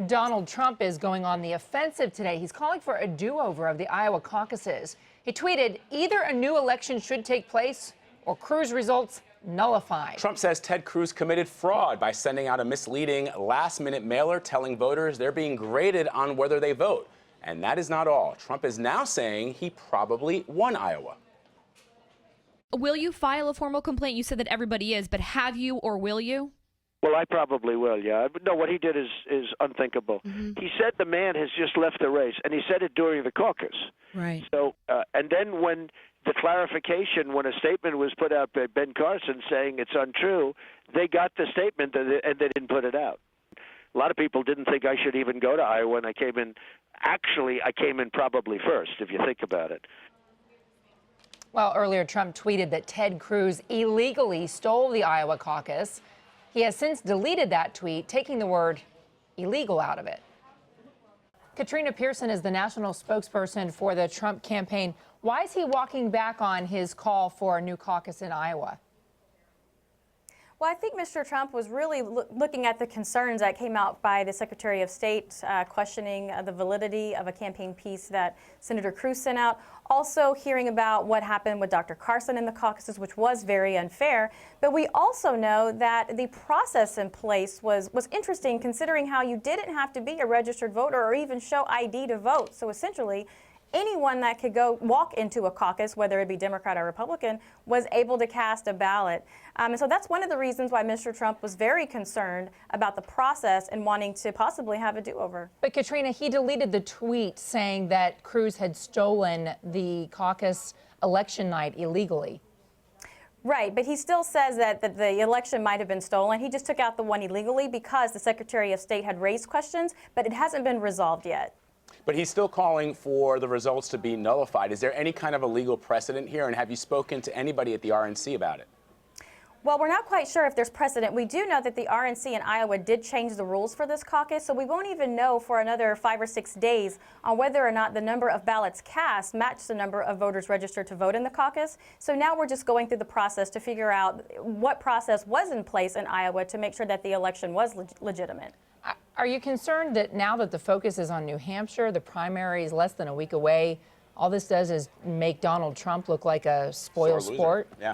Donald Trump is going on the offensive today. He's calling for a do-over of the Iowa caucuses. He tweeted, either a new election should take place or Cruz results nullified. Trump says Ted Cruz committed fraud by sending out a misleading last-minute mailer telling voters they're being graded on whether they vote. And that is not all. Trump is now saying he probably won Iowa. Will you file a formal complaint? You said that everybody is, but have you or will you? Well, I probably will, yeah. No, what he did is unthinkable. He said the man has just left the race, and he said it during the caucus. Right. So, and then when the clarification, when a statement was put out by Ben Carson saying it's untrue, they got the statement and they didn't put it out. A lot of people didn't think I should even go to Iowa, and I came in probably first, if you think about it. Well, earlier Trump tweeted that Ted Cruz illegally stole the Iowa caucus. He has since deleted that tweet, taking the word illegal out of it. Katrina Pierson is the national spokesperson for the Trump campaign. Why is he walking back on his call for a new caucus in Iowa? Well, I think Mr. Trump was really looking at the concerns that came out by the Secretary of State questioning the validity of a campaign piece that Senator Cruz sent out. Also hearing about what happened with Dr. Carson in the caucuses, which was very unfair. But we also know that the process in place was interesting, considering how you didn't have to be a registered voter or even show ID to vote. So essentially, anyone that could go walk into a caucus, whether it be Democrat or Republican, was able to cast a ballot. And so that's one of the reasons why Mr. Trump was very concerned about the process and wanting to possibly have a do-over. But Katrina, he deleted the tweet saying that Cruz had stolen the caucus election night illegally. Right, but he still says that the election might have been stolen. He just took out the one illegally because the Secretary of State had raised questions, but it hasn't been resolved yet. But he's still calling for the results to be nullified. Is there any kind of a legal precedent here? And have you spoken to anybody at the RNC about it? Well, we're not quite sure if there's precedent. We do know that the RNC in Iowa did change the rules for this caucus, so we won't even know for another 5 or 6 days on whether or not the number of ballots cast matched the number of voters registered to vote in the caucus. So now we're just going through the process to figure out what process was in place in Iowa to make sure that the election was legitimate. Are you concerned that now that the focus is on New Hampshire, the primary is less than a week away, all this does is make Donald Trump look like a spoiled sport? Yeah.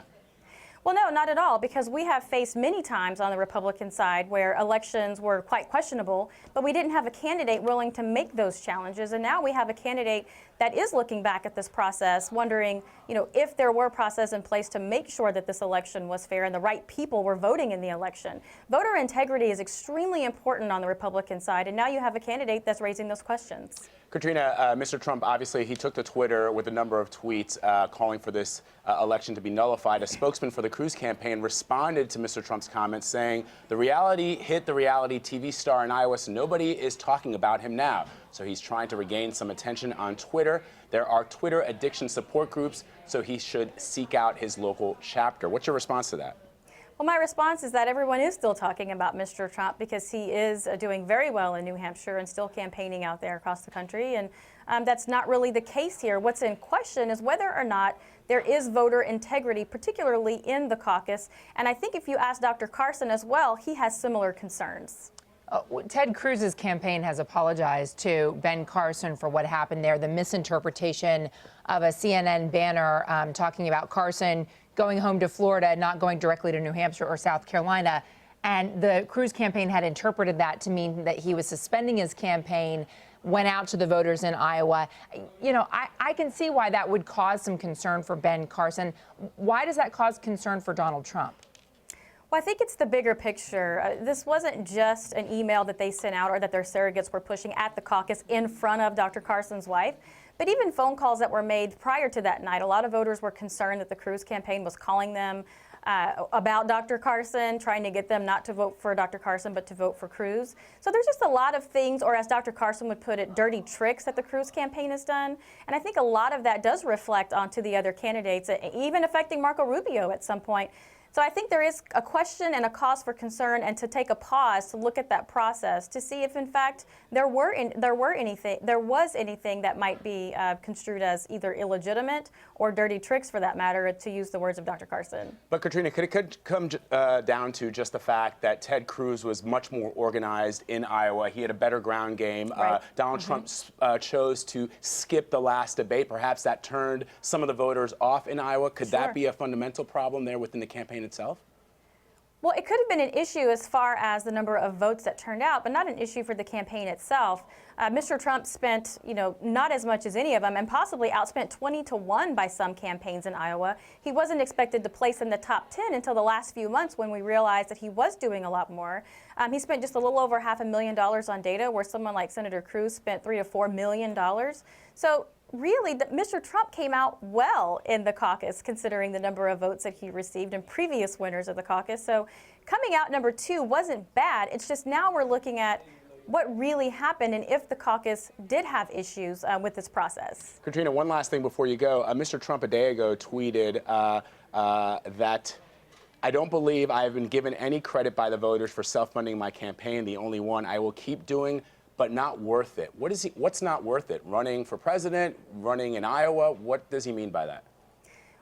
Well, no, not at all, because we have faced many times on the Republican side where elections were quite questionable, but we didn't have a candidate willing to make those challenges. And now we have a candidate that is looking back at this process, wondering, if there were process in place to make sure that this election was fair and the right people were voting in the election. Voter integrity is extremely important on the Republican side, and now you have a candidate that's raising those questions. Katrina, Mr. Trump, obviously, he took to Twitter with a number of tweets calling for this election to be nullified. A spokesman for the Cruz campaign responded to Mr. Trump's comments, saying the reality hit the reality TV star in Iowa, so nobody is talking about him now. So he's trying to regain some attention on Twitter. There are Twitter addiction support groups, so he should seek out his local chapter. What's your response to that? Well, my response is that everyone is still talking about Mr. Trump because he is doing very well in New Hampshire and still campaigning out there across the country. And that's not really the case here. What's in question is whether or not there is voter integrity, particularly in the caucus. And I think if you ask Dr. Carson as well, he has similar concerns. Ted Cruz's campaign has apologized to Ben Carson for what happened there, the misinterpretation of a CNN banner talking about Carson going home to Florida, not going directly to New Hampshire or South Carolina. And the Cruz campaign had interpreted that to mean that he was suspending his campaign, went out to the voters in Iowa. I can see why that would cause some concern for Ben Carson. Why does that cause concern for Donald Trump? Well, I think it's the bigger picture. This wasn't just an email that they sent out or that their surrogates were pushing at the caucus in front of Dr. Carson's wife, but even phone calls that were made prior to that night. A lot of voters were concerned that the Cruz campaign was calling them about Dr. Carson, trying to get them not to vote for Dr. Carson, but to vote for Cruz. So there's just a lot of things, or as Dr. Carson would put it, dirty tricks that the Cruz campaign has done. And I think a lot of that does reflect onto the other candidates, even affecting Marco Rubio at some point. So I think there is a question and a cause for concern, and to take a pause to look at that process to see if, in fact, there was anything that might be construed as either illegitimate or dirty tricks, for that matter, to use the words of Dr. Carson. But Katrina, could it come down to just the fact that Ted Cruz was much more organized in Iowa? He had a better ground game. Right. Donald Trump chose to skip the last debate. Perhaps that turned some of the voters off in Iowa. Could that be a fundamental problem there within the campaign itself? Well, it could have been an issue as far as the number of votes that turned out, but not an issue for the campaign itself. Mr. Trump spent, not as much as any of them, and possibly outspent 20-1 by some campaigns in Iowa. He wasn't expected to place in the top 10 until the last few months, when we realized that he was doing a lot more. He spent just a little over $500,000 on data, where someone like Senator Cruz spent $3 to $4 million. So really, Mr. Trump came out well in the caucus, considering the number of votes that he received in previous winners of the caucus. So coming out number 2 wasn't bad. It's just now we're looking at what really happened and if the caucus did have issues with this process. Katrina, one last thing before you go. Mr. Trump a day ago tweeted that I don't believe I have been given any credit by the voters for self-funding my campaign, the only one. I will keep doing, but not worth it. What's not worth it? Running for president, running in Iowa? What does he mean by that?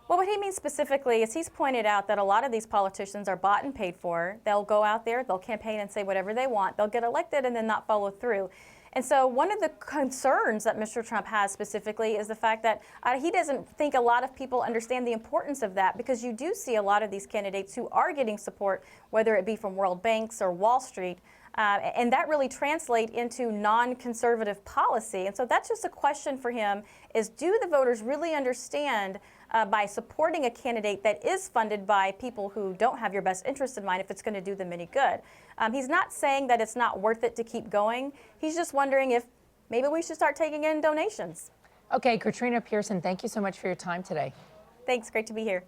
Well, what he means specifically is he's pointed out that a lot of these politicians are bought and paid for. They'll go out there, they'll campaign and say whatever they want. They'll get elected and then not follow through. And so one of the concerns that Mr. Trump has specifically is the fact that he doesn't think a lot of people understand the importance of that, because you do see a lot of these candidates who are getting support, whether it be from world banks or Wall Street, and that really translates into non-conservative policy. And so that's just a question for him, is do the voters really understand by supporting a candidate that is funded by people who don't have your best interest in mind, if it's going to do them any good? He's not saying that it's not worth it to keep going. He's just wondering if maybe we should start taking in donations. Okay, Katrina Pierson, thank you so much for your time today. Thanks, great to be here.